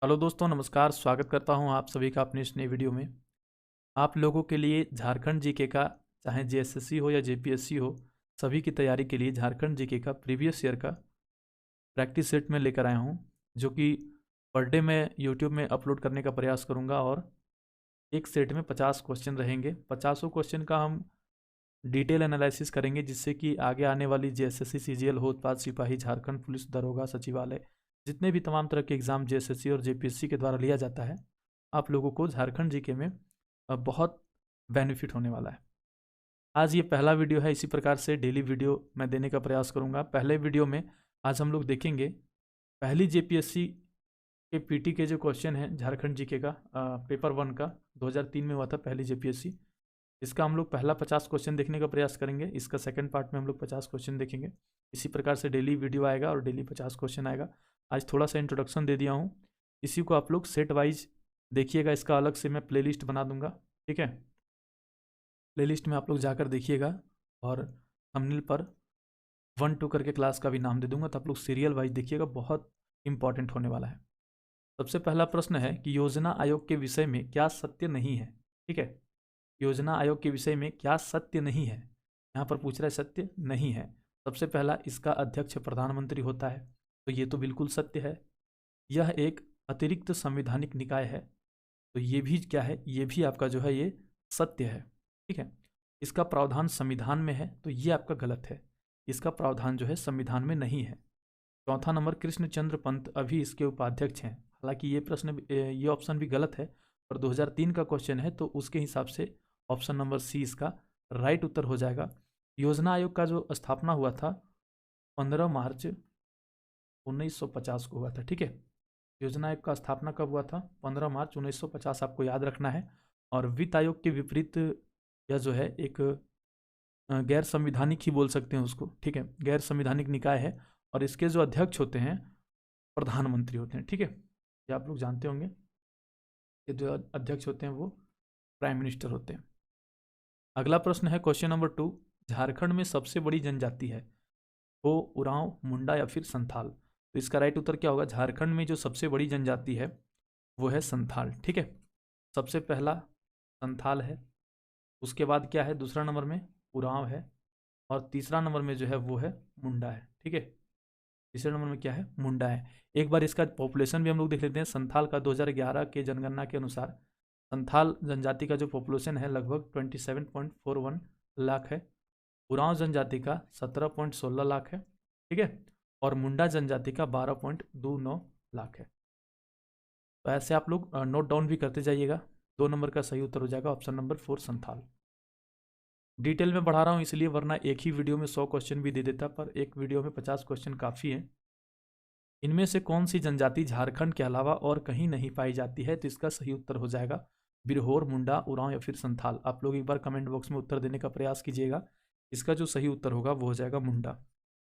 Hello दोस्तों, नमस्कार। स्वागत करता हूं आप सभी का अपने इस नए वीडियो में। आप लोगों के लिए झारखंड जीके का, चाहे जेएसएससी हो या जेपीएससी हो, सभी की तैयारी के लिए झारखंड जीके का प्रीवियस ईयर का प्रैक्टिस सेट में लेकर आया हूं, जो कि पर डे मैं यूट्यूब में अपलोड करने का प्रयास करूंगा। और एक सेट में 50 क्वेश्चन रहेंगे। 50 क्वेश्चन का हम डिटेल एनालिसिस करेंगे, जिससे कि आगे आने वाली जेएसएससी, सीजीएल हो, उत्पाद सिपाही, झारखंड पुलिस दरोगा, सचिवालय, जितने भी तमाम तरह के एग्जाम जेएसएससी और जेपीएससी के द्वारा लिया जाता है, आप लोगों को झारखंड जीके में बहुत बेनिफिट होने वाला है। आज ये पहला वीडियो है, इसी प्रकार से डेली वीडियो मैं देने का प्रयास करूंगा। पहले वीडियो में आज हम लोग देखेंगे पहली जेपीएससी के पीटी के जो क्वेश्चन है झारखंड जीके का, पेपर 1 का 2003 में हुआ था पहली जेपीएससी। इसका हम लोग पहला 50 क्वेश्चन देखने का प्रयास करेंगे। इसका सेकंड पार्ट में हम लोग 50 क्वेश्चन देखेंगे। इसी प्रकार से डेली वीडियो आएगा और डेली 50 क्वेश्चन आएगा। आज थोड़ा सा इंट्रोडक्शन दे दिया हूँ, इसी को आप लोग सेट वाइज देखिएगा। इसका अलग से मैं प्लेलिस्ट बना दूंगा, ठीक है। प्लेलिस्ट में आप लोग जाकर देखिएगा और थंबनेल पर 1-2 करके क्लास का भी नाम दे दूंगा, तो आप लोग सीरियल वाइज देखिएगा, बहुत इंपॉर्टेंट होने वाला है। सबसे पहला प्रश्न है कि योजना आयोग के विषय में क्या सत्य नहीं है, ठीक है। योजना आयोग के विषय में क्या सत्य नहीं है, यहाँ पर पूछ रहा है सत्य नहीं है। सबसे पहला, इसका अध्यक्ष प्रधानमंत्री होता है, तो ये तो बिल्कुल सत्य है। यह एक अतिरिक्त संवैधानिक निकाय है, तो ये भी क्या है, ये भी आपका जो है ये सत्य है, ठीक है। इसका प्रावधान संविधान में है, तो ये आपका गलत है। इसका प्रावधान जो है संविधान में नहीं है। चौथा नंबर, कृष्णचंद्र पंत अभी इसके उपाध्यक्ष हैं। हालांकि ये प्रश्न, ये ऑप्शन भी गलत है, पर 2003 का क्वेश्चन है, तो उसके हिसाब से ऑप्शन नंबर सी इसका राइट उत्तर हो जाएगा। योजना आयोग का जो स्थापना हुआ था 15 मार्च 1950 को हुआ था, ठीक है। योजना आयोग का स्थापना कब हुआ था? 15 मार्च 1950, आपको याद रखना है। और वित्त आयोग के विपरीत यह जो है एक गैर संविधानिक ही बोल सकते हैं उसको, ठीक है, गैर संविधानिक निकाय है। और इसके जो अध्यक्ष होते हैं प्रधानमंत्री होते हैं, ठीक है। ये आप लोग जानते होंगे कि जो अध्यक्ष होते हैं वो प्राइम मिनिस्टर होते हैं। अगला प्रश्न है क्वेश्चन नंबर 2, झारखंड में सबसे बड़ी जनजाति है वो उरांव, मुंडा या फिर संथाल? तो इसका राइट उत्तर क्या होगा? झारखंड में जो सबसे बड़ी जनजाति है वो है संथाल, ठीक है। सबसे पहला संथाल है, उसके बाद क्या है, दूसरा नंबर में उरांव है, और तीसरा नंबर में जो है वो है मुंडा है, ठीक है। तीसरे नंबर में क्या है? मुंडा है। एक बार इसका पॉपुलेशन भी हम लोग देख लेते हैं। संथाल का 2011 के जनगणना के अनुसार संथाल जनजाति का जो पॉपुलेशन है लगभग 27.41 लाख है। उरांव जनजाति का 17.16 लाख है, ठीक है। और मुंडा जनजाति का 12.29 लाख है। तो ऐसे आप लोग नोट डाउन भी करते जाइएगा। 2 नंबर का सही उत्तर हो जाएगा ऑप्शन नंबर 4, संथाल। डिटेल में बढ़ा रहा हूँ इसलिए, वरना एक ही वीडियो में 100 क्वेश्चन भी दे देता, पर एक वीडियो में 50 क्वेश्चन काफ़ी है। इनमें से कौन सी जनजाति झारखंड के अलावा और कहीं नहीं पाई जाती है? तो इसका सही उत्तर हो जाएगा बिरहोर, मुंडा, उरांव या फिर संथाल। आप लोग एक बार कमेंट बॉक्स में उत्तर देने का प्रयास कीजिएगा। इसका जो सही उत्तर होगा वो हो जाएगा मुंडा,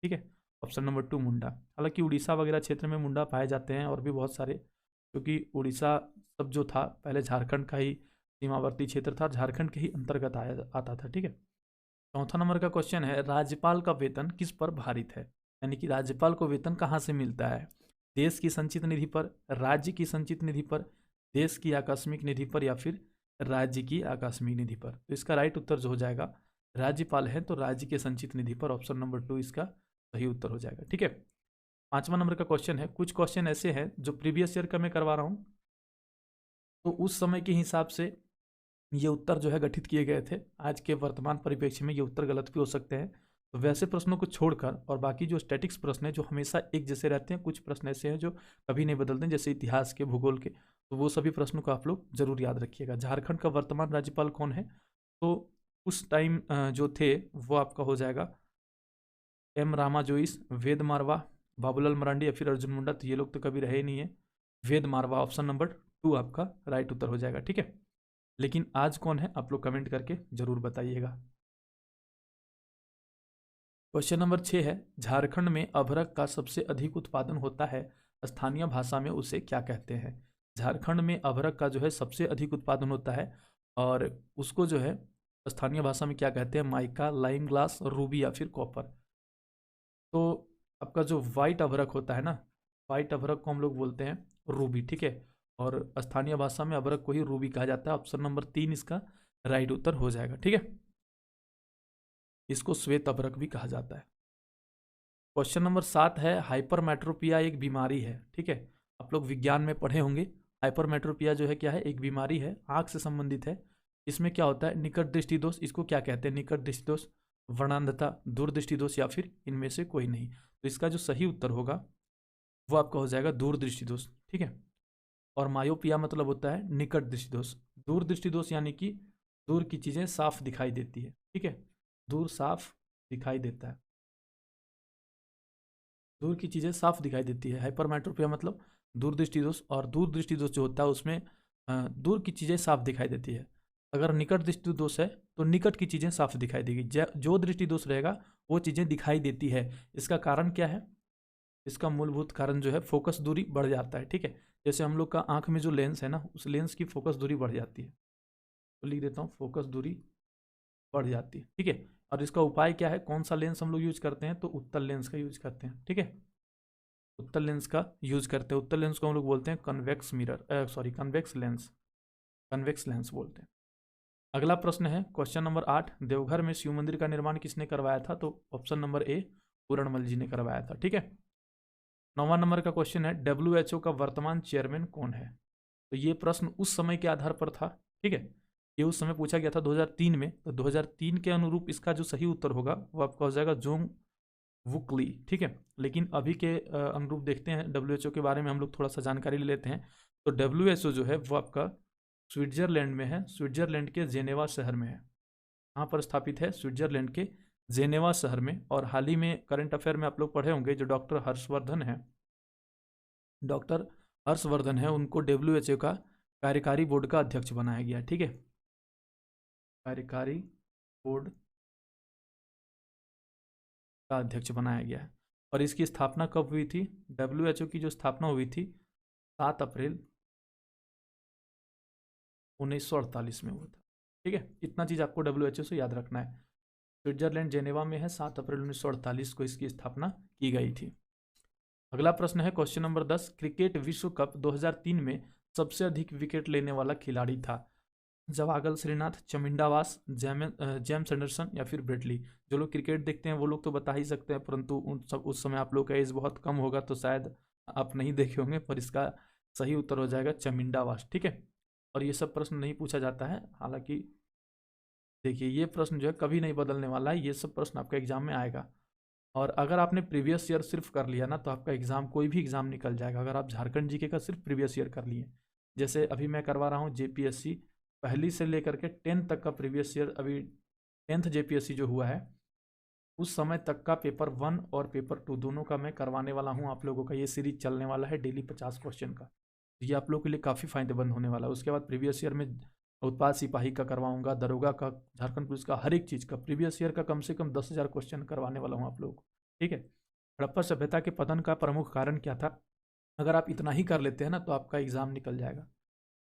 ठीक है। ऑप्शन नंबर 2 मुंडा। हालांकि उड़ीसा वगैरह क्षेत्र में मुंडा पाए जाते हैं, और भी बहुत सारे, क्योंकि उड़ीसा सब जो था पहले झारखंड का ही सीमावर्ती क्षेत्र था, झारखंड के ही अंतर्गत आता था, ठीक है। चौथा नंबर का क्वेश्चन है, राज्यपाल का वेतन किस पर भारित है? यानी कि राज्यपाल को वेतन कहाँ से मिलता है? देश की संचित निधि पर, राज्य की संचित निधि पर, देश की आकस्मिक निधि पर, या फिर राज्य की आकस्मिक निधि पर? तो इसका राइट उत्तर जो हो जाएगा, राज्यपाल है तो राज्य के संचित निधि पर, ऑप्शन नंबर 2 इसका सही उत्तर हो जाएगा, ठीक है। 5वां नंबर का क्वेश्चन है, कुछ क्वेश्चन ऐसे हैं जो प्रीवियस ईयर का मैं करवा रहा हूँ, तो उस समय के हिसाब से ये उत्तर जो है गठित किए गए थे। आज के वर्तमान परिप्रेक्ष्य में ये उत्तर गलत भी हो सकते हैं। तो वैसे प्रश्नों को छोड़कर और बाकी जो स्टैटिक्स प्रश्न है जो हमेशा एक जैसे रहते हैं, कुछ प्रश्न ऐसे हैं जो कभी नहीं बदलते हैं, जैसे इतिहास के, भूगोल के, तो वो सभी प्रश्नों को आप लोग जरूर याद रखिएगा। झारखंड का वर्तमान राज्यपाल कौन है? तो उस टाइम जो थे वो आपका हो जाएगा एम रामा जोइस, वेद मारवा, बाबूलाल मरांडी या फिर अर्जुन मुंडा। तो ये लोग तो कभी रहे ही नहीं है। वेद मारवा, ऑप्शन नंबर 2 आपका राइट उत्तर हो जाएगा, ठीक है। लेकिन आज कौन है आप लोग कमेंट करके जरूर बताइएगा। क्वेश्चन नंबर 6 है, झारखंड में अभ्रक का सबसे अधिक उत्पादन होता है, स्थानीय भाषा में उसे क्या कहते हैं? झारखंड में अभ्रक का जो है सबसे अधिक उत्पादन होता है, और उसको जो है स्थानीय भाषा में क्या कहते हैं? माइका, लाइम ग्लास, रूबी या फिर कॉपर। तो आपका जो वाइट अभ्रक होता है ना, वाइट अभ्रक को हम लोग बोलते हैं रूबी, ठीक है। और स्थानीय भाषा में अभ्रक को ही रूबी कहा जाता है। ऑप्शन नंबर 3 इसका राइट उत्तर हो जाएगा, ठीक है। इसको श्वेत अभ्रक भी कहा जाता है। क्वेश्चन नंबर 7 है, हाइपरमेट्रोपिया एक बीमारी है, ठीक है। आप लोग विज्ञान में पढ़े होंगे। हाइपरमेट्रोपिया जो है क्या है, एक बीमारी है, आंख से संबंधित है। इसमें क्या होता है, निकट दृष्टि दोष, इसको क्या कहते हैं, निकट दृष्टि दोष, वर्णांधता, दूरदृष्टि दोष, या फिर इनमें से कोई नहीं। तो इसका जो सही उत्तर होगा वो आपका हो जाएगा दूरदृष्टि दोष, ठीक है। और मायोपिया मतलब होता है निकट दृष्टि दोष। दूरदृष्टि दोष यानी कि दूर की चीजें साफ दिखाई देती है, ठीक है, दूर साफ दिखाई देता है, दूर की चीजें साफ दिखाई देती है। हाइपरमेट्रोपिया मतलब दूरदृष्टि दोष, और दूरदृष्टि दोष जो होता है उसमें दूर की चीजें साफ दिखाई देती है। अगर निकट दृष्टि दोष है तो निकट की चीजें साफ दिखाई देगी, जो दृष्टि दोष रहेगा वो चीजें दिखाई देती है। इसका कारण क्या है, इसका मूलभूत कारण जो है फोकस दूरी बढ़ जाता है, ठीक है। जैसे हम लोग का आंख में जो लेंस है ना, उस लेंस की फोकस दूरी बढ़ जाती है, तो लिख देता हूँ फोकस दूरी बढ़ जाती है, ठीक है। और इसका उपाय क्या है, कौन सा लेंस हम लोग यूज करते हैं, तो उत्तल लेंस का यूज करते हैं, ठीक है। उत्तल लेंस का यूज करते हैं। उत्तल लेंस को हम लोग बोलते हैं convex mirror, sorry convex lens, convex lens बोलते हैं। अगला प्रश्न है क्वेश्चन नंबर 8, देवघर में शिव मंदिर का निर्माण किसने करवाया था, तो ऑप्शन नंबर ए पूरणमल जी ने करवाया था, ठीक है। 9वां नंबर का क्वेश्चन है, WHO का वर्तमान चेयरमैन कौन है। तो ये प्रश्न उस समय के आधार पर था, ठीक है। ये उस समय पूछा गया था 2003 में, तो 2003 के अनुरूप इसका जो सही उत्तर होगा वो आपका हो जाएगा जोंग वुकली, ठीक है। लेकिन अभी के अनुरूप देखते हैं WHO के बारे में हम लोग थोड़ा सा जानकारी ले लेते हैं। तो WHO जो है वो आपका स्विट्जरलैंड में है, स्विट्जरलैंड के जेनेवा शहर में है। यहाँ पर स्थापित है, स्विट्जरलैंड के जेनेवा शहर में। और हाल ही में करंट अफेयर में आप लोग पढ़े होंगे, जो डॉक्टर हर्षवर्धन है, डॉक्टर हर्षवर्धन है, उनको WHO का कार्यकारी बोर्ड का अध्यक्ष बनाया गया, ठीक है। कार्यकारी बोर्ड का अध्यक्ष बनाया गया है। और इसकी स्थापना कब हुई थी, WHO की जो स्थापना हुई थी 7 अप्रैल 1948 में हुआ था, ठीक है। इतना चीज़ आपको WHO से याद रखना है। स्विट्जरलैंड जेनेवा में है, 7 अप्रैल 1948 को इसकी स्थापना की गई थी। अगला प्रश्न है क्वेश्चन नंबर 10, क्रिकेट विश्व कप 2003 में सबसे अधिक विकेट लेने वाला खिलाड़ी था। जवागल श्रीनाथ, चमिंडावास, जेम्स एंडरसन, या फिर ब्रेटली। जो लोग क्रिकेट देखते हैं वो लोग तो बता ही सकते हैं, परंतु उस समय आप लोग का एज बहुत कम होगा तो शायद आप नहीं देखे होंगे। पर इसका सही उत्तर हो जाएगा चमिंडावास, ठीक है। और ये सब प्रश्न नहीं पूछा जाता है, हालांकि देखिए ये प्रश्न जो है कभी नहीं बदलने वाला है, ये सब प्रश्न आपका एग्जाम में आएगा। और अगर आपने प्रीवियस ईयर सिर्फ कर लिया ना, तो आपका एग्जाम कोई भी एग्जाम निकल जाएगा। अगर आप झारखंड जीके का सिर्फ प्रीवियस ईयर कर लिए, जैसे अभी मैं करवा रहा हूँ JPSC पहली से लेकर के 10th तक का प्रीवियस ईयर, अभी 10th JPSC जो हुआ है उस समय तक का पेपर 1 और पेपर 2 दोनों का मैं करवाने वाला हूँ आप लोगों का। ये सीरीज चलने वाला है डेली 50 क्वेश्चन का, ये आप लोगों के लिए काफ़ी फायदेमंद होने वाला है। उसके बाद प्रीवियस ईयर में उत्पाद सिपाही का करवाऊंगा, दरोगा का, झारखंड पुलिस का, हर एक चीज़ का प्रीवियस ईयर का कम से कम 10,000 क्वेश्चन करवाने वाला हूँ आप लोगों को, ठीक है। हड़प्पा सभ्यता के पतन का प्रमुख कारण क्या था, अगर आप इतना ही कर लेते हैं ना तो आपका एग्जाम निकल जाएगा।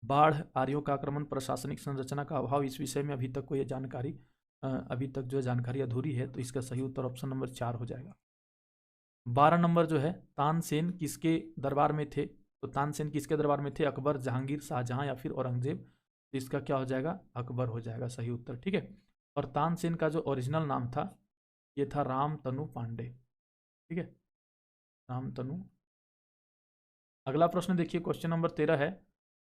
बाढ़, आर्यों का आक्रमण, प्रशासनिक संरचना का अभाव, इस विषय में अभी तक कोई जानकारी अभी तक जो जानकारी अधूरी है, तो इसका सही उत्तर ऑप्शन नंबर 4 हो जाएगा। 12 नंबर जो है, तानसेन किसके दरबार में थे, तो तानसेन किसके दरबार में थे, अकबर, जहांगीर, शाहजहां, या फिर औरंगजेब। तो इसका क्या हो जाएगा, अकबर हो जाएगा सही उत्तर, ठीक है। और तानसेन का जो ओरिजिनल नाम था ये था रामतनु पांडे, ठीक है, रामतनु। अगला प्रश्न देखिए क्वेश्चन नंबर 13 है,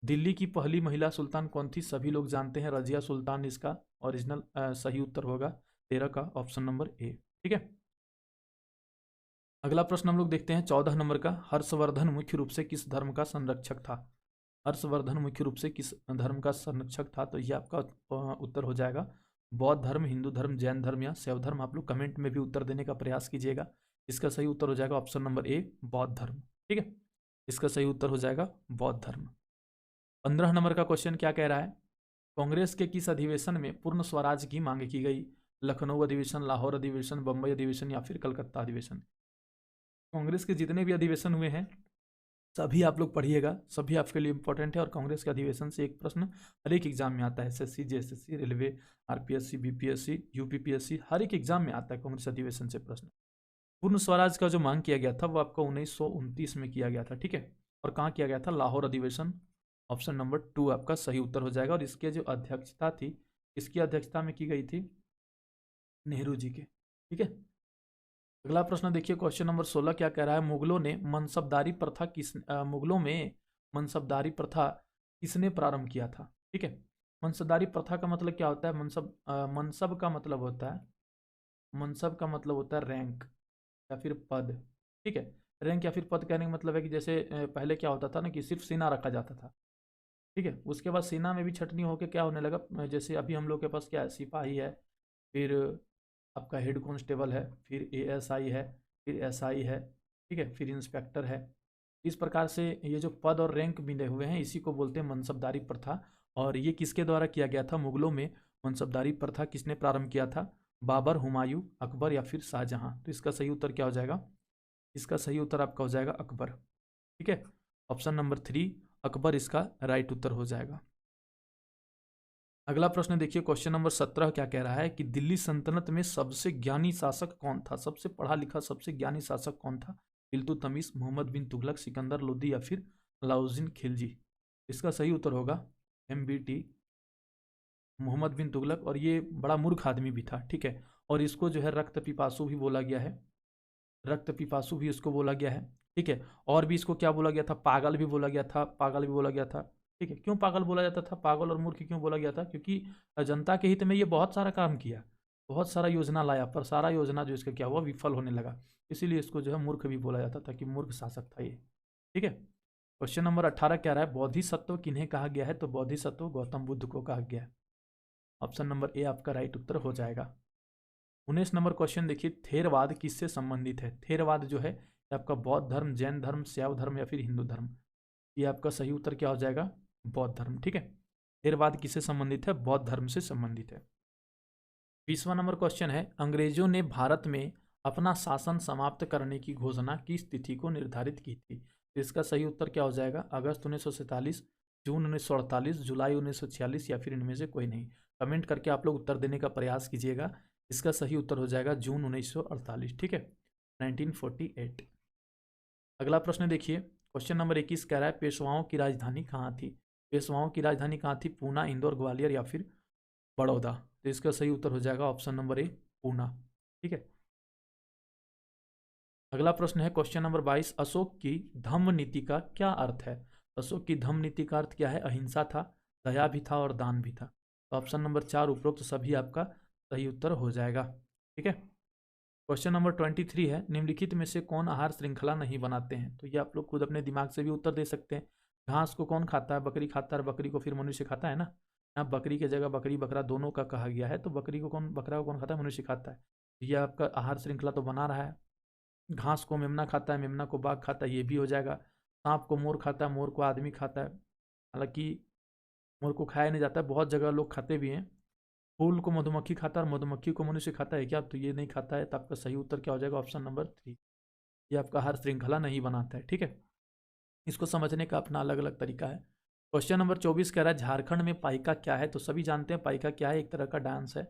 दिल्ली की पहली महिला सुल्तान कौन थी, सभी लोग जानते हैं रजिया सुल्तान इसका ओरिजिनल सही उत्तर होगा 13 का ऑप्शन नंबर ए, ठीक है। अगला प्रश्न हम लोग देखते हैं 14 नंबर का, हर्षवर्धन मुख्य रूप से किस धर्म का संरक्षक था। हर्षवर्धन मुख्य रूप से किस धर्म का संरक्षक था, तो ये आपका उत्तर हो जाएगा बौद्ध धर्म, हिंदू धर्म, जैन धर्म या शैव धर्म। आप लोग कमेंट में भी उत्तर देने का प्रयास कीजिएगा। इसका सही उत्तर हो जाएगा ऑप्शन नंबर ए, बौद्ध धर्म, ठीक है। इसका सही उत्तर हो जाएगा बौद्ध धर्म। 15 नंबर का क्वेश्चन क्या कह रहा है, कांग्रेस के किस अधिवेशन में पूर्ण स्वराज की मांग की गई, लखनऊ अधिवेशन, लाहौर अधिवेशन, बंबई अधिवेशन, या फिर कलकत्ता अधिवेशन। कांग्रेस के जितने भी अधिवेशन हुए हैं सभी आप लोग पढ़िएगा, सभी आपके लिए इंपॉर्टेंट है। और कांग्रेस के अधिवेशन से एक प्रश्न हर एक एग्जाम में आता है, SSC, JSSC, railway, RPSC, BPSC, UPPSC, हर एक एग्जाम में आता है कांग्रेस अधिवेशन से प्रश्न। पूर्ण स्वराज का जो मांग किया गया था वो आपका 1929 में किया गया था, ठीक है। और कहाँ किया गया था? लाहौर अधिवेशन। ऑप्शन नंबर 2 आपका सही उत्तर हो जाएगा। और इसके जो अध्यक्षता थी, इसकी अध्यक्षता में की गई थी नेहरू जी के। ठीक है, अगला प्रश्न देखिए, क्वेश्चन नंबर 16 क्या कह रहा है? मुगलों में मनसबदारी प्रथा किसने प्रारंभ किया था? ठीक है, मनसबदारी प्रथा का मतलब क्या होता है? मनसब का मतलब होता है, मनसब का मतलब होता है रैंक या फिर पद। ठीक है, रैंक या फिर पद कहने का मतलब है कि जैसे पहले क्या होता था ना कि सिर्फ सेना रखा जाता था। ठीक है, उसके बाद सेना में भी छटनी होकर क्या होने लगा, जैसे अभी हम लोग के पास क्या है, सिपाही है, फिर आपका हेड कांस्टेबल है, फिर एएसआई है, फिर एसआई है, ठीक है, फिर इंस्पेक्टर है। इस प्रकार से ये जो पद और रैंक मिले हुए हैं, इसी को बोलते हैं मनसबदारी प्रथा। और ये किसके द्वारा किया गया था? मुगलों में मनसबदारी प्रथा किसने प्रारंभ किया था? बाबर, हुमायूं, अकबर या फिर शाहजहां? तो इसका सही उत्तर क्या हो जाएगा? इसका सही उत्तर आपका हो जाएगा अकबर। ठीक है, ऑप्शन नंबर 3 अकबर इसका राइट उत्तर हो जाएगा। अगला प्रश्न देखिए, क्वेश्चन नंबर 17 क्या कह रहा है कि दिल्ली सल्तनत में सबसे ज्ञानी शासक कौन था? सबसे पढ़ा लिखा सबसे ज्ञानी शासक कौन था? इल्तुतमिश, मोहम्मद बिन तुगलक, सिकंदर लोदी या फिर अलाउद्दीन खिलजी? इसका सही उत्तर होगा MBT, मोहम्मद बिन तुगलक। और ये बड़ा मूर्ख आदमी भी था। ठीक है, और इसको जो है रक्त पिपासु भी बोला गया है, रक्त पिपासु भी इसको बोला गया है। ठीक है, और भी इसको क्या बोला गया था? पागल भी बोला गया था, पागल भी बोला गया था। ठीक है, क्यों पागल बोला जाता था, पागल और मूर्ख क्यों बोला गया था? क्योंकि जनता के हित में ये बहुत सारा काम किया, बहुत सारा योजना लाया, पर सारा योजना जो इसका क्या हुआ, विफल होने लगा। इसीलिए इसको जो है मूर्ख भी बोला जाता था कि मूर्ख शासक था ये। ठीक है, क्वेश्चन नंबर 18 क्या रहा है? बोधिसत्व किन्हें कहा गया है? तो बोधिसत्व गौतम बुद्ध को कहा गया है। ऑप्शन नंबर ए आपका राइट उत्तर हो जाएगा। 19 नंबर क्वेश्चन देखिए, थेरवाद किससे संबंधित है? थेरवाद जो है ये आपका बौद्ध धर्म, जैन धर्म, शैव धर्म या फिर हिंदू धर्म? ये आपका सही उत्तर क्या हो जाएगा? बौद्ध धर्म। ठीक है, थेरवाद किससे संबंधित है? बौद्ध धर्म से संबंधित है। 20वां नंबर क्वेश्चन है, अंग्रेजों ने भारत में अपना शासन समाप्त करने की घोषणा किस तिथि को निर्धारित की थी? तो इसका सही उत्तर क्या हो जाएगा? अगस्त 1947, जून 1948, जुलाई 1946 या फिर इनमें से कोई नहीं? कमेंट करके आप लोग उत्तर देने का प्रयास कीजिएगा। इसका सही उत्तर हो जाएगा जून 1948। ठीक है, 1948। अगला प्रश्न देखिए, क्वेश्चन नंबर 21 कह रहा है, पेशवाओं की राजधानी कहाँ थी? पेशवाओं की राजधानी कहाँ थी? पूना, इंदौर, ग्वालियर या फिर बड़ौदा? तो इसका सही उत्तर हो जाएगा ऑप्शन नंबर ए, पूना। ठीक है, अगला प्रश्न है क्वेश्चन नंबर 22, अशोक की धम्म नीति का क्या अर्थ है? अशोक की धम्म नीति का अर्थ क्या है? अहिंसा था, दया भी था और दान भी था। तो ऑप्शन नंबर 4 उपरोक्त सभी आपका सही उत्तर हो जाएगा। ठीक है, क्वेश्चन नंबर 23 है, निम्नलिखित में से कौन आहार श्रृंखला नहीं बनाते हैं? तो ये आप लोग खुद अपने दिमाग से भी उत्तर दे सकते हैं। घास को कौन खाता है? बकरी खाता है, बकरी को फिर मनुष्य खाता है ना। यहाँ बकरी की जगह बकरी बकरा दोनों का कहा गया है, तो बकरी को कौन, बकरा को कौन खाता है? मनुष्य खाता है। ये आपका आहार श्रृंखला तो बना रहा है। घास को मेमना खाता है, मेमना को बाघ खाता है, ये भी हो जाएगा। सांप को मोर खाता है, मोर को आदमी खाता है। हालांकि मोर को खाया नहीं जाता है, बहुत जगह लोग खाते भी हैं। फूल को मधुमक्खी खाता है और मधुमक्खी को मनुष्य खाता है क्या? तो ये नहीं खाता है। तो आपका सही उत्तर क्या हो जाएगा? ऑप्शन नंबर 3, ये आपका आहार श्रृंखला नहीं बनाता है। ठीक है, इसको समझने का अपना अलग अलग तरीका है। क्वेश्चन नंबर 24 कह रहा है, झारखंड में पाइका क्या है? तो सभी जानते हैं पाइका क्या है, एक तरह का डांस है।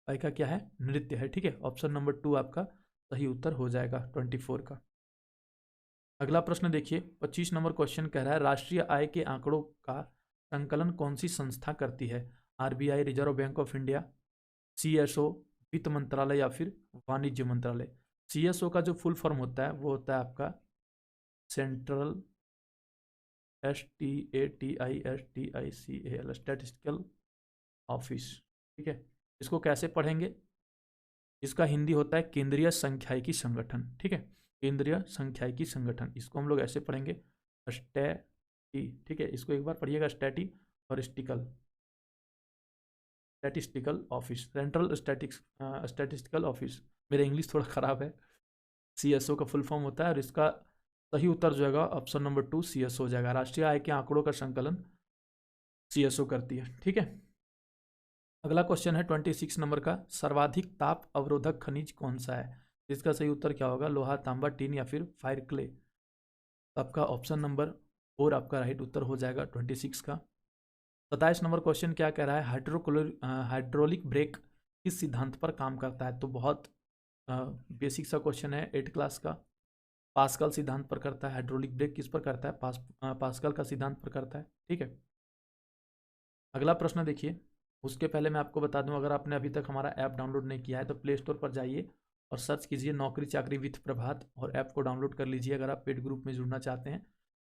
पाइका क्या है? नृत्य है। ठीक है, ऑप्शन नंबर 2 आपका सही उत्तर हो जाएगा 24 का। अगला प्रश्न देखिए, 25 नंबर क्वेश्चन कह रहा है, राष्ट्रीय आय के आंकड़ों का संकलन कौन सी संस्था करती है? RBI, reserve bank of India, CSO, वित्त मंत्रालय या फिर वाणिज्य मंत्रालय? CSO का जो फुल फॉर्म होता है वो होता है आपका सेंट्रल, STATISTICAL, स्टैटिस्टिकल ऑफिस। ठीक है, इसको कैसे पढ़ेंगे? इसका हिंदी होता है केंद्रीय संख्यायिकी संगठन। ठीक है, केंद्रीय संख्यायिकी संगठन, इसको हम लोग ऐसे पढ़ेंगे स्टैटी। ठीक है, इसको एक बार पढ़िएगा, स्टैटी और statistical office, central statistical office. मेरा इंग्लिश थोड़ा ख़राब है। CSO का फुल फॉर्म होता है और इसका सही उत्तर जो है ऑप्शन नंबर 2 CSO हो जाएगा। राष्ट्रीय आय के आंकड़ों का संकलन CSO करती है। ठीक है, अगला क्वेश्चन है 26 नंबर का, सर्वाधिक ताप अवरोधक खनिज कौन सा है? इसका सही उत्तर क्या होगा? लोहा, तांबा, टीन या फिर फायर क्ले? आपका ऑप्शन नंबर 4 आपका राइट उत्तर हो जाएगा 26 का। 27 नंबर क्वेश्चन क्या कह रहा है, हाइड्रोलिक ब्रेक किस सिद्धांत पर काम करता है? तो बहुत बेसिक सा क्वेश्चन है, 8 क्लास का। पास्कल सिद्धांत पर करता है। हाइड्रोलिक ब्रेक किस पर करता है? पास्कल का सिद्धांत पर करता है। ठीक है, अगला प्रश्न देखिए। उसके पहले मैं आपको बता दूं, अगर आपने अभी तक हमारा ऐप डाउनलोड नहीं किया है तो प्ले स्टोर पर जाइए और सर्च कीजिए नौकरी चाकरी विथ प्रभात और ऐप को डाउनलोड कर लीजिए। अगर आप पेड ग्रुप में जुड़ना चाहते हैं,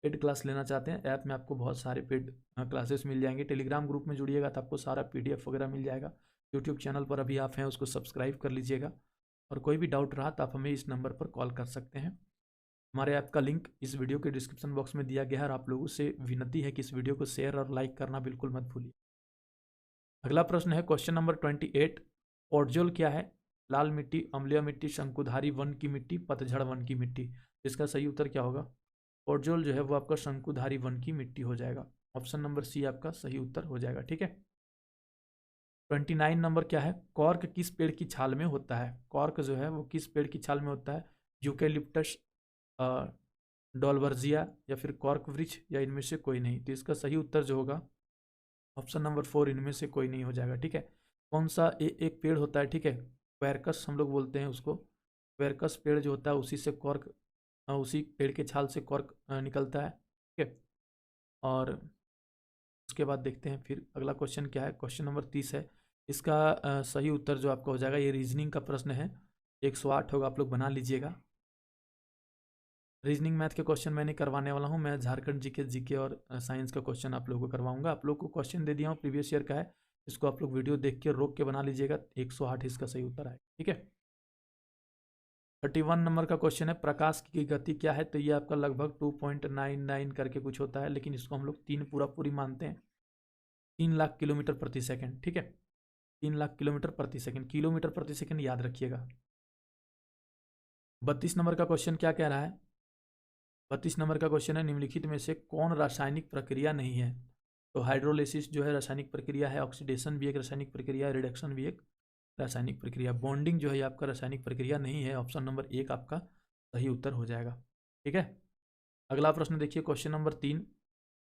पेड क्लास लेना चाहते हैं, ऐप में आपको बहुत सारे पेड क्लासेस मिल जाएंगे। टेलीग्राम ग्रुप में जुड़िएगा तो आपको सारा PDF वगैरह मिल जाएगा। यूट्यूब चैनल पर अभी आप हैं उसको सब्सक्राइब कर लीजिएगा, और कोई भी डाउट रहा तो आप हमें इस नंबर पर कॉल कर सकते हैं। हमारे ऐप का लिंक इस वीडियो के डिस्क्रिप्शन बॉक्स में दिया गया है, और आप लोगों से विनती है कि इस वीडियो को शेयर और लाइक करना बिल्कुल मत भूलिए। अगला प्रश्न है क्वेश्चन नंबर 28। पोर्टजोल क्या है? लाल मिट्टी, अम्लीय मिट्टी, शंकुधारी वन की मिट्टी, पतझड़ वन की मिट्टी। इसका सही उत्तर क्या होगा? पोर्टजोल जो है वो आपका शंकुधारी वन की मिट्टी हो जाएगा। ऑप्शन नंबर सी आपका सही उत्तर हो जाएगा। ठीक है, 29 नंबर क्या है? कॉर्क किस पेड़ की छाल में होता है? कॉर्क जो है वो किस पेड़ की छाल में होता है? यूकेलिप्टस, डॉलवर्जिया, या फिर कॉर्क वृक्ष, या इनमें से कोई नहीं। तो इसका सही उत्तर जो होगा ऑप्शन नंबर 4, इनमें से कोई नहीं हो जाएगा। ठीक है, कौन सा एक पेड़ होता है? ठीक है, क्वेरकस हम लोग बोलते हैं उसको। क्वेरकस पेड़ जो होता है उसी से कॉर्क, उसी पेड़ के छाल से कॉर्क निकलता है। ठीक है, और उसके बाद देखते हैं फिर अगला क्वेश्चन क्या है। क्वेश्चन नंबर 30 है। इसका सही उत्तर जो आपका हो जाएगा, ये रीजनिंग का प्रश्न है, 108 होगा, आप लोग बना लीजिएगा। रीजनिंग मैथ के क्वेश्चन मैं नहीं करवाने वाला हूँ, मैं झारखंड जीके और साइंस का क्वेश्चन आप लोगों को करवाऊंगा। आप लोग को क्वेश्चन दे दिया हूँ, प्रीवियस ईयर का है, इसको आप लोग वीडियो देख के रोक के बना लीजिएगा। 108 इसका सही उत्तर है। ठीक है, 31 नंबर का क्वेश्चन है, प्रकाश की गति क्या है? तो ये आपका लगभग 2.99 करके कुछ होता है, लेकिन इसको हम लोग 3 पूरी मानते हैं। 3 लाख किलोमीटर प्रति सेकंड। ठीक है, 3 लाख किलोमीटर प्रति सेकंड, किलोमीटर प्रति सेकंड याद रखिएगा। 32 नंबर का क्वेश्चन क्या कह रहा है? 32 नंबर का क्वेश्चन है, निम्नलिखित में से कौन रासायनिक प्रक्रिया नहीं है? तो हाइड्रोलिसिस जो है रासायनिक प्रक्रिया है, ऑक्सीडेशन भी एक रासायनिक प्रक्रिया है, रिडक्शन भी एक रासायनिक प्रक्रिया, बॉन्डिंग जो है आपका रासायनिक प्रक्रिया नहीं है। ऑप्शन नंबर 1 आपका सही उत्तर हो जाएगा। ठीक है, अगला प्रश्न देखिए, क्वेश्चन नंबर 3।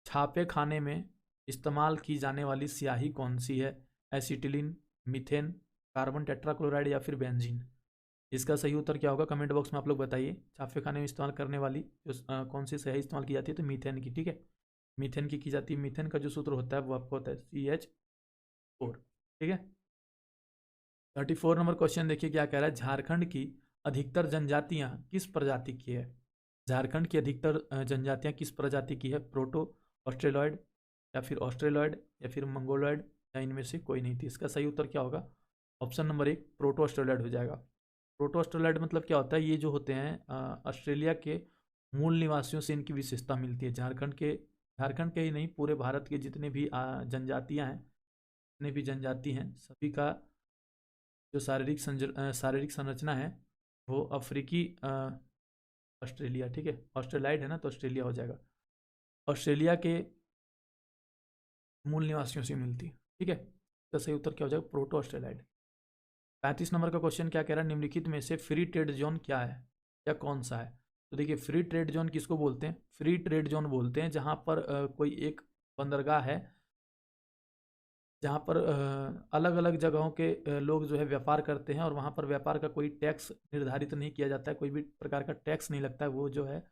छापे खाने में इस्तेमाल की जाने वाली स्याही कौन सी है? एसिटिलीन, मीथेन, कार्बन टेट्राक्लोराइड, या फिर बेंजीन। इसका सही उत्तर क्या होगा? कमेंट बॉक्स में आप लोग बताइए। छापे खाने में इस्तेमाल करने वाली जो कौन सी स्याही इस्तेमाल की जाती है? तो मीथेन की। ठीक है, मीथेन की जाती है। मीथेन का जो सूत्र होता है वो आपको होता है CH4। ठीक है, 34 नंबर क्वेश्चन देखिए क्या कह रहा है। झारखंड की अधिकतर जनजातियां किस प्रजाति की है? झारखंड की अधिकतर जनजातियां किस प्रजाति की है? प्रोटो ऑस्ट्रेलॉयड, या फिर ऑस्ट्रेलॉयड, या फिर मंगोलॉयड, या इनमें से कोई नहीं थी। इसका सही उत्तर क्या होगा? ऑप्शन नंबर 1 प्रोटो ऑस्ट्रेलॉयड हो जाएगा। प्रोटो ऑस्ट्रेलॉयड मतलब क्या होता है? ये जो होते हैं ऑस्ट्रेलिया के मूल निवासियों से इनकी विशेषता मिलती है। झारखंड के ही नहीं, पूरे भारत के जितने भी जनजातियां हैं, जितने भी जनजाति हैं, सभी का जो शारीरिक संरचना है वो अफ्रीकी ऑस्ट्रेलिया, ठीक है, ऑस्ट्रेलाइड है ना, तो ऑस्ट्रेलिया हो जाएगा। ऑस्ट्रेलिया के मूल निवासियों से मिलती है। ठीक है, तो सही उत्तर क्या हो जाएगा? Proto Australoid. 35 नंबर का क्वेश्चन क्या कह रहा है? निम्नलिखित में से फ्री ट्रेड जोन क्या है, या कौन सा है? तो देखिए, फ्री ट्रेड जोन किसको बोलते हैं? फ्री ट्रेड जोन बोलते हैं जहां पर कोई एक बंदरगाह है, जहाँ पर अलग अलग जगहों के लोग जो है व्यापार करते हैं, और वहाँ पर व्यापार का कोई टैक्स निर्धारित नहीं किया जाता है, कोई भी प्रकार का टैक्स नहीं लगता है। वो जो है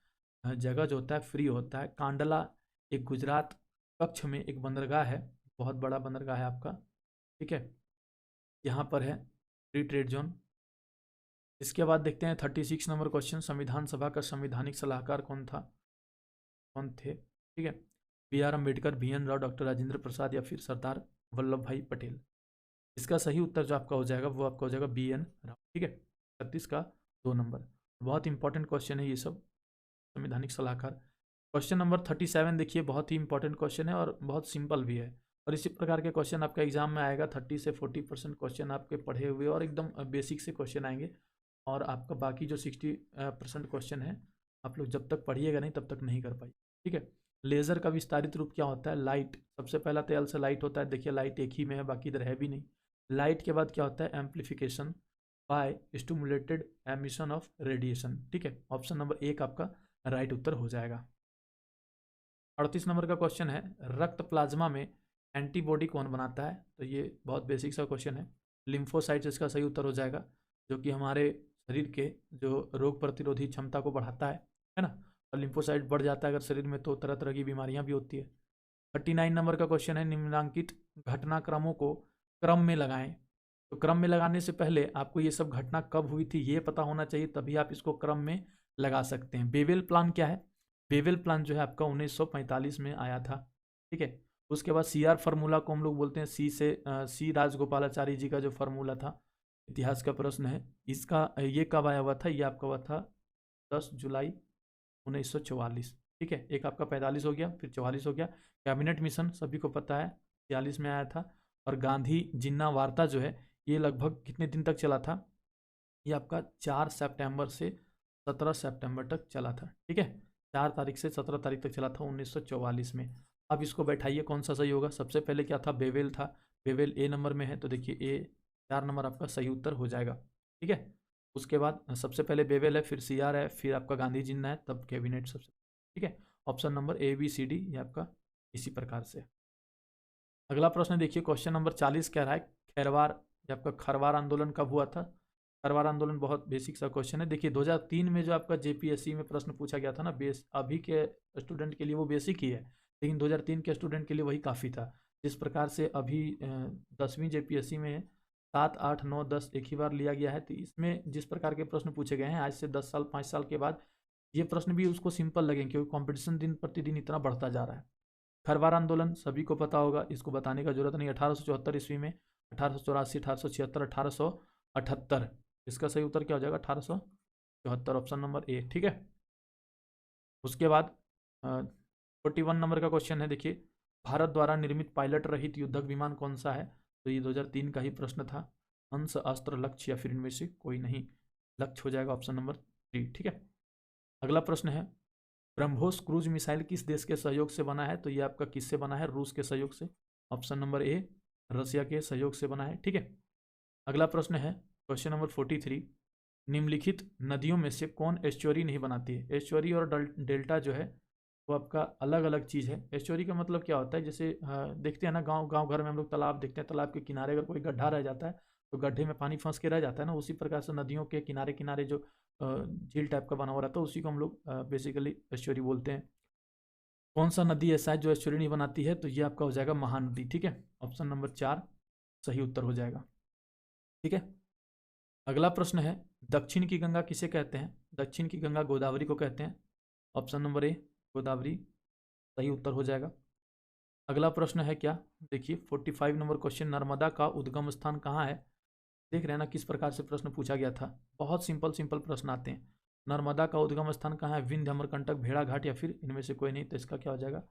जगह जो होता है फ्री होता है। कांडला एक गुजरात कच्छ में एक बंदरगाह है, बहुत बड़ा बंदरगाह है आपका। ठीक है, यहाँ पर है फ्री ट्रेड जोन। इसके बाद देखते हैं 36 नंबर क्वेश्चन। संविधान सभा का संवैधानिक सलाहकार कौन थे? ठीक है, BR Ambedkar, BN Rao, doctor Rajendra Prasad, या फिर सरदार वल्लभ भाई पटेल। इसका सही उत्तर जो आपका हो जाएगा वो आपका हो जाएगा BN राव। ठीक है, 36 का 2 नंबर। बहुत इंपॉर्टेंट क्वेश्चन है ये सब, संवैधानिक सलाहकार। क्वेश्चन नंबर 37 देखिए, बहुत ही इंपॉर्टेंट क्वेश्चन है और बहुत सिंपल भी है, और इसी प्रकार के क्वेश्चन आपका एग्जाम में आएगा। 30 से 40% क्वेश्चन आपके पढ़े हुए और एकदम बेसिक से क्वेश्चन आएंगे, और आपका बाकी जो 60% क्वेश्चन है आप लोग जब तक पढ़िएगा नहीं तब तक नहीं कर पाइए। ठीक है, लेज़र का विस्तारित रूप क्या होता है? लाइट। सबसे पहला तो एल से लाइट होता है, देखिए लाइट एक ही में है, बाकी इधर है भी नहीं। लाइट के बाद क्या होता है? Amplification by stimulated emission of radiation. ठीक है, ऑप्शन नंबर 1 आपका राइट उत्तर हो जाएगा। 38 नंबर का क्वेश्चन है, रक्त प्लाज्मा में एंटीबॉडी कौन बनाता है? तो ये बहुत बेसिक सा क्वेश्चन है। लिम्फोसाइट्स इसका सही उत्तर हो जाएगा, जो कि हमारे शरीर के जो रोग प्रतिरोधी क्षमता को बढ़ाता है ना। और लिम्फोसाइट बढ़ जाता है अगर शरीर में तो तरह तरह की बीमारियां भी होती है। 39 नंबर का क्वेश्चन है, निम्नलिखित घटनाक्रमों को क्रम में लगाएं। तो क्रम में लगाने से पहले आपको ये सब घटना कब हुई थी ये पता होना चाहिए, तभी आप इसको क्रम में लगा सकते हैं। बेवेल प्लान क्या है? बेवेल प्लान जो है आपका 1945 में आया था, ठीक है। उसके बाद CR फार्मूला को हम लोग बोलते हैं, सी राजगोपालाचारी जी का जो फार्मूला था, इतिहास का प्रश्न है, इसका ये कब आया हुआ था? ये आपका हुआ था 10 जुलाई 1944, ठीक है। एक आपका 45 हो गया, फिर 44 हो गया। कैबिनेट मिशन सभी को पता है 46 में आया था। और गांधी जिन्ना वार्ता जो है ये लगभग कितने दिन तक चला था? ये आपका 4 सितंबर से 17 सितंबर तक चला था, ठीक है। 4 तारीख से 17 तारीख तक चला था 1944 में। अब इसको बैठाइए कौन सा सही होगा। सबसे पहले क्या था? बेवेल था। बेवेल ए नंबर में है, तो देखिए ए 4 नंबर आपका सही उत्तर हो जाएगा, ठीक है। उसके बाद सबसे पहले बेवेल है, फिर CR है, फिर आपका गांधी जिन्ना है, तब कैबिनेट सबसे, ठीक है। ऑप्शन नंबर ABCD ये आपका इसी प्रकार से। अगला प्रश्न देखिए, क्वेश्चन नंबर 40 कह रहा है खैरवार, ये आपका खरवार आंदोलन कब हुआ था? खरवार आंदोलन बहुत बेसिक सा क्वेश्चन है। देखिए 2003 में जो आपका JPSC में प्रश्न पूछा गया था ना, अभी के स्टूडेंट के लिए वो बेसिक ही है, लेकिन 2003 के स्टूडेंट के लिए वही काफ़ी था। जिस प्रकार से अभी 10वीं JPSC में 7, 8, 9, 10 एक ही बार लिया गया है, तो इसमें जिस प्रकार के प्रश्न पूछे गए हैं आज से 10 साल 5 साल के बाद ये प्रश्न भी उसको सिंपल लगेंगे, क्योंकि कंपटीशन दिन प्रतिदिन इतना बढ़ता जा रहा है। खरवार आंदोलन सभी को पता होगा, इसको बताने का जरूरत नहीं। 1874 ईस्वी में, 1884, 1876, 1878, इसका सही उत्तर क्या हो जाएगा? 1874, ऑप्शन नंबर ए, ठीक है। उसके बाद 41 नंबर का क्वेश्चन है, देखिए भारत द्वारा निर्मित पायलट रहित युद्धक विमान कौन सा है? तो ये 2003 का ही प्रश्न था। हंस, अस्त्र, लक्ष्य या फिर इनमें से कोई नहीं। लक्ष्य हो जाएगा ऑप्शन नंबर 3, ठीक है। अगला प्रश्न है, ब्रह्मोस क्रूज मिसाइल किस देश के सहयोग से बना है? तो ये आपका किससे बना है? रूस के सहयोग से, ऑप्शन नंबर ए, रसिया के सहयोग से बना है, ठीक है। अगला प्रश्न है क्वेश्चन नंबर 43, निम्नलिखित नदियों में से कौन एस्चुअरी नहीं बनाती है? एस्चुअरी और डेल्टा जो है वो आपका अलग अलग चीज़ है। एस्चुअरी का मतलब क्या होता है? जैसे देखते हैं ना, गांव घर में हम लोग तालाब देखते हैं, तालाब के किनारे अगर कोई गड्ढा रह जाता है तो गड्ढे में पानी फंस के रह जाता है ना, उसी प्रकार से नदियों के किनारे किनारे जो झील टाइप का बना हुआ रहता है उसी को हम लोग बेसिकली एस्चुअरी बोलते हैं। कौन सा नदी ऐसा है जो एस्चुअरी नहीं बनाती है? तो ये आपका हो जाएगा महानदी, ठीक है। ऑप्शन नंबर 4 सही उत्तर हो जाएगा, ठीक है। अगला प्रश्न है, दक्षिण की गंगा किसे कहते हैं? दक्षिण की गंगा गोदावरी को कहते हैं, ऑप्शन नंबर ए, गोदावरी सही उत्तर हो जाएगा। अगला प्रश्न है क्या? देखिए 45 नंबर क्वेश्चन, नर्मदा का उद्गम स्थान कहाँ है? देख रहे हैं ना किस प्रकार से प्रश्न पूछा गया था। बहुत सिंपल सिंपल प्रश्न आते हैं। नर्मदा का उद्गम स्थान कहाँ है? विंध्य, अमरकंटक, भेड़ाघाट या फिर इनमें से कोई नहीं, तो इसका क्या हो जाएगा?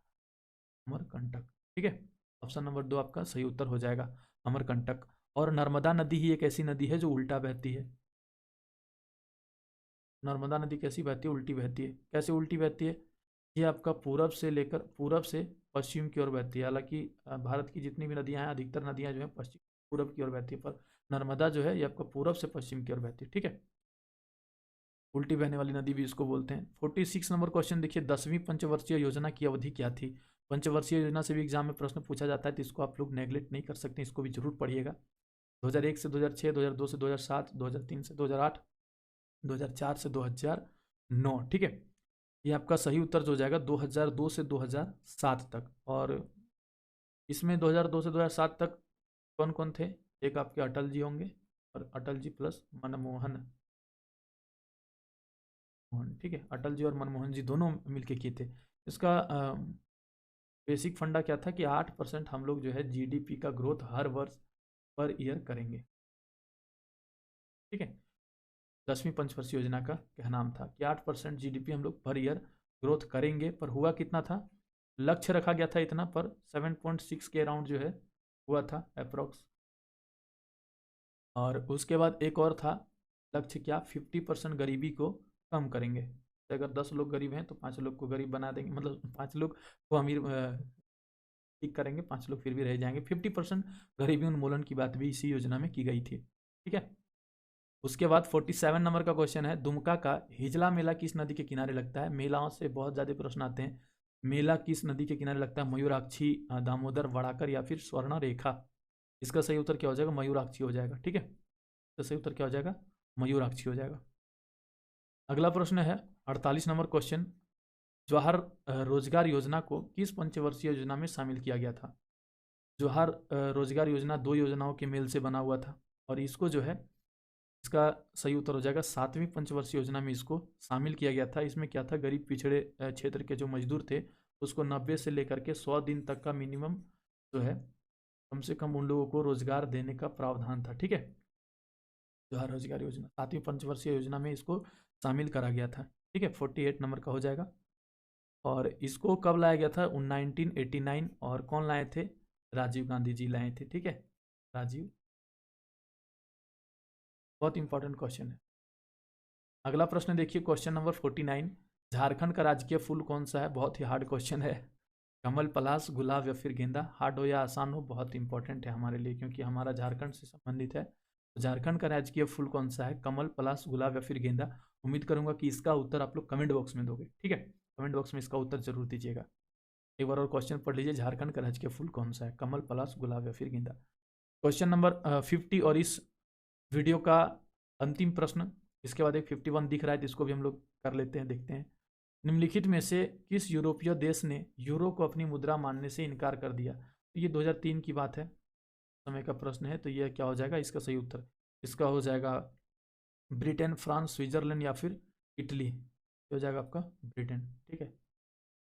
अमरकंटक, ठीक है। ऑप्शन नंबर 2 आपका सही उत्तर हो जाएगा, अमरकंटक। और नर्मदा नदी ही एक ऐसी नदी है जो उल्टा बहती है। नर्मदा नदी कैसी बहती है? उल्टी बहती है। कैसे उल्टी बहती है? ये आपका पूरब से पश्चिम की ओर बहती है। हालांकि भारत की जितनी भी नदियां हैं, अधिकतर नदियां जो हैं पश्चिम पूरब की ओर बहती है, पर नर्मदा जो है ये आपका पूरब से पश्चिम की ओर बहती है, ठीक है। उल्टी बहने वाली नदी भी इसको बोलते हैं। 46 नंबर क्वेश्चन देखिए, 10वीं पंचवर्षीय योजना की अवधि क्या थी? पंचवर्षीय योजना से भी एग्जाम में प्रश्न पूछा जाता है, तो इसको आप लोग नेग्लेक्ट नहीं कर सकते, इसको भी जरूर पढ़िएगा। 2001 से 2006, 2002 से 2007, 2003 से 2008, 2004 से 2009, ठीक है। ये आपका सही उत्तर जो हो जाएगा 2002 से 2007 तक। और इसमें 2002 से 2007 तक कौन कौन थे? एक आपके अटल जी होंगे, और अटल जी प्लस मनमोहन, ठीक है। अटल जी और मनमोहन जी दोनों मिलके किए थे। इसका बेसिक फंडा क्या था कि 8% हम लोग जो है GDP का ग्रोथ हर वर्ष पर ईयर करेंगे, ठीक है। 10वीं पंचवर्षीय योजना का क्या नाम था कि 8% GDP हम लोग पर ईयर ग्रोथ करेंगे, पर हुआ कितना था? लक्ष्य रखा गया था इतना, पर 7.6 के अराउंड जो है हुआ था अप्रोक्स। और उसके बाद एक और था लक्ष्य, क्या? 50% गरीबी को कम करेंगे। तो अगर 10 लोग गरीब हैं तो 5 लोग को गरीब बना देंगे, मतलब 5 लोग को अमीर ठीक करेंगे, 5 लोग फिर भी रह जाएंगे। 50% गरीबी उन्मूलन की बात भी इसी योजना में की गई थी, ठीक है। उसके बाद 47 नंबर का क्वेश्चन है, दुमका का हिजला मेला किस नदी के किनारे लगता है? मेलाओं से बहुत ज़्यादा प्रश्न आते हैं। मेला किस नदी के किनारे लगता है? मयूराक्षी, दामोदर, वड़ाकर या फिर स्वर्ण रेखा? इसका सही उत्तर क्या हो जाएगा? मयूराक्षी हो जाएगा, ठीक है। तो सही उत्तर क्या हो जाएगा? मयूराक्षी हो जाएगा। अगला प्रश्न है 48 नंबर क्वेश्चन, जवाहर रोजगार योजना को किस पंचवर्षीय योजना में शामिल किया गया था? जवाहर रोजगार योजना 2 योजनाओं के मेल से बना हुआ था और इसको जो है, इसका सही उत्तर हो जाएगा 7वीं पंचवर्षीय योजना में इसको शामिल किया गया था। इसमें क्या था, गरीब पिछड़े क्षेत्र के जो मजदूर थे उसको 90 से लेकर के 100 दिन तक का मिनिमम जो है कम से कम उन लोगों को रोजगार देने का प्रावधान था। ठीक है, जवाहर रोजगार योजना 7वीं पंचवर्षीय योजना में इसको शामिल करा गया था। ठीक है, 48 नंबर का हो जाएगा। और इसको कब लाया गया था? 1989। और कौन लाए थे? राजीव गांधी जी लाए थे। ठीक है, राजीव। बहुत इंपॉर्टेंट क्वेश्चन है। अगला प्रश्न देखिए, क्वेश्चन नंबर 49, झारखंड का राजकीय फूल कौन सा है? बहुत ही हार्ड क्वेश्चन है। कमल, पलाश, गुलाब या फिर गेंदा? हार्ड हो या आसान हो, बहुत इंपॉर्टेंट है हमारे लिए क्योंकि हमारा झारखंड से संबंधित है। तो झारखंड का राजकीय फूल कौन सा है? कमल, पलाश, गुलाब या फिर गेंदा? उम्मीद करूंगा कि इसका उत्तर आप लोग कमेंट बॉक्स में दोगे। ठीक है, कमेंट बॉक्स में इसका उत्तर जरूर दीजिएगा। एक बार और क्वेश्चन पढ़ लीजिए, झारखंड का राजकीय फूल कौन सा है? कमल, पलाश, गुलाब या फिर गेंदा? क्वेश्चन नंबर 50 और इस वीडियो का अंतिम प्रश्न, इसके बाद एक 51 दिख रहा है जिसको भी हम लोग कर लेते हैं, देखते हैं। निम्नलिखित में से किस यूरोपीय देश ने यूरो को अपनी मुद्रा मानने से इनकार कर दिया? तो ये 2003 की बात है, समय का प्रश्न है। तो ये क्या हो जाएगा इसका सही उत्तर? इसका हो जाएगा ब्रिटेन, फ्रांस, स्विट्जरलैंड या फिर इटली। हो जाएगा आपका ब्रिटेन। ठीक है,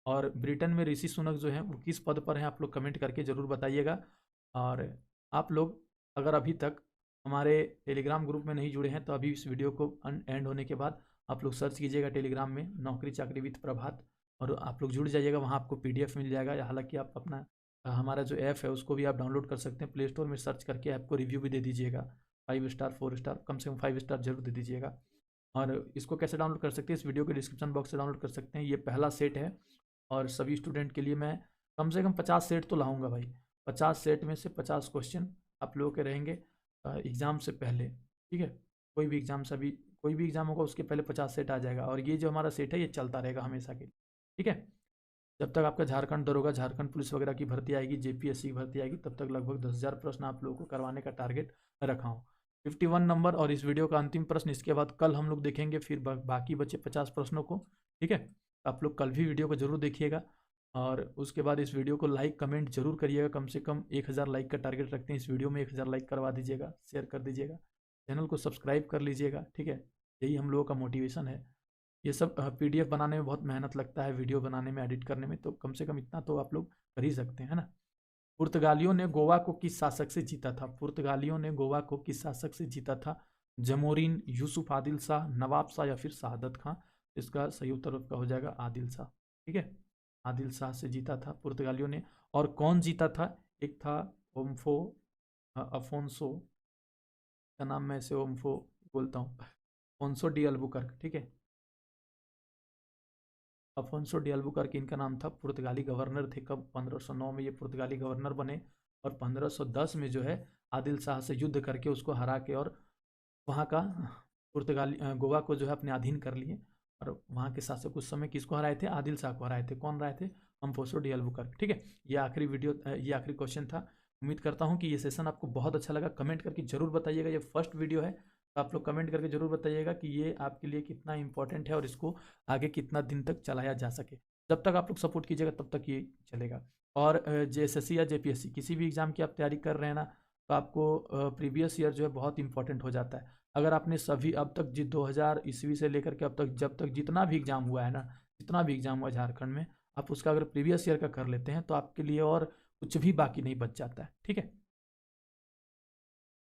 और ब्रिटेन में ऋषि सुनक जो है वो किस पद पर हैं, आप लोग कमेंट करके ज़रूर बताइएगा। और आप लोग अगर अभी तक हमारे टेलीग्राम ग्रुप में नहीं जुड़े हैं तो अभी इस वीडियो को एंड होने के बाद आप लोग सर्च कीजिएगा टेलीग्राम में नौकरी चाकरी विद प्रभात, और आप लोग जुड़ जाइएगा। वहाँ आपको PDF मिल जाएगा। हालांकि आप अपना हमारा जो ऐप है उसको भी आप डाउनलोड कर सकते हैं, प्ले स्टोर में सर्च करके ऐप को रिव्यू भी दे दीजिएगा। 5 स्टार 4 स्टार, कम से कम 5 स्टार जरूर दे दीजिएगा। और इसको कैसे डाउनलोड कर सकते हैं, इस वीडियो के डिस्क्रिप्शन बॉक्स से डाउनलोड कर सकते हैं। ये पहला सेट है और सभी स्टूडेंट के लिए मैं कम से कम 50 सेट तो लाऊंगा भाई। 50 सेट में से 50 क्वेश्चन आप लोगों के रहेंगे एग्ज़ाम से पहले। ठीक है, कोई भी एग्ज़ाम से अभी कोई भी एग्ज़ाम होगा उसके पहले 50 सेट आ जाएगा। और ये जो हमारा सेट है ये चलता रहेगा हमेशा के लिए। ठीक है, जब तक आपका झारखंड दरोगा, झारखंड पुलिस वगैरह की भर्ती आएगी, JPSC की भर्ती आएगी, तब तक लगभग 10,000 प्रश्न आप लोगों को करवाने का टारगेट रखा हूँ। 51 नंबर और इस वीडियो का अंतिम प्रश्न, इसके बाद कल हम लोग देखेंगे फिर बाकी बचे 50 प्रश्नों को। ठीक है, आप लोग कल भी वीडियो को जरूर देखिएगा और उसके बाद इस वीडियो को लाइक कमेंट जरूर करिएगा। कम से कम 1000 लाइक का टारगेट रखते हैं इस वीडियो में। 1000 लाइक करवा दीजिएगा, शेयर कर दीजिएगा, चैनल को सब्सक्राइब कर लीजिएगा। ठीक है, यही हम लोगों का मोटिवेशन है। ये सब PDF बनाने में बहुत मेहनत लगता है, वीडियो बनाने में, एडिट करने में, तो कम से कम इतना तो आप लोग कर ही सकते हैं, है ना। पुर्तगालियों ने गोवा को किस शासक से जीता था? पुर्तगालियों ने गोवा को किस शासक से जीता था? जमोरिन, यूसुफ आदिल शाह, नवाब शाह या फिर शहादत खां? इसका सही उत्तर आपका हो जाएगा आदिल शाह। ठीक है, आदिल शाह से जीता था पुर्तगालियों ने। और कौन जीता था? एक था ओम्फो अफोंसो, का नाम मैं इसे ओम्फो बोलता हूँ, अफोंसो डी अल्बुकर्क। ठीक है, अफोंसो डी अल्बुकर्क इनका नाम था। पुर्तगाली गवर्नर थे। कब? 1509 में ये पुर्तगाली गवर्नर बने और 1510 में जो है आदिल शाह से युद्ध करके उसको हरा के और वहाँ का पुर्तगाली गोवा को जो है अपने अधीन कर लिए। और वहाँ के शासक उस समय किसको हराए थे? आदिल शाह को हराए थे। कौन हराए थे? Afonso de Albuquerque. ठीक है, ये आखिरी वीडियो, ये आखिरी क्वेश्चन था। उम्मीद करता हूँ कि ये सेशन आपको बहुत अच्छा लगा। कमेंट करके जरूर बताइएगा, ये फर्स्ट वीडियो है तो आप लोग कमेंट करके जरूर बताइएगा कि ये आपके लिए कितना इंपॉर्टेंट है और इसको आगे कितना दिन तक चलाया जा सके। जब तक आप लोग सपोर्ट कीजिएगा तब तक ये चलेगा। और JSSC या JPSC किसी भी एग्ज़ाम की आप तैयारी कर रहे हैं ना, तो आपको प्रीवियस ईयर जो है बहुत इंपॉर्टेंट हो जाता है। अगर आपने सभी अब तक 2000 ईस्वी से लेकर के अब तक जब तक जितना भी एग्ज़ाम हुआ है ना, जितना भी एग्ज़ाम हुआ झारखंड में, आप उसका अगर प्रीवियस ईयर का कर लेते हैं तो आपके लिए और कुछ भी बाकी नहीं बच जाता है। ठीक है,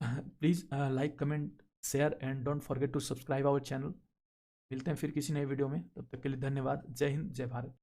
please like comment share and don't forget to subscribe our channel. मिलते हैं फिर किसी नए वीडियो में, तब तक के लिए धन्यवाद। जय हिंद, जय भारत।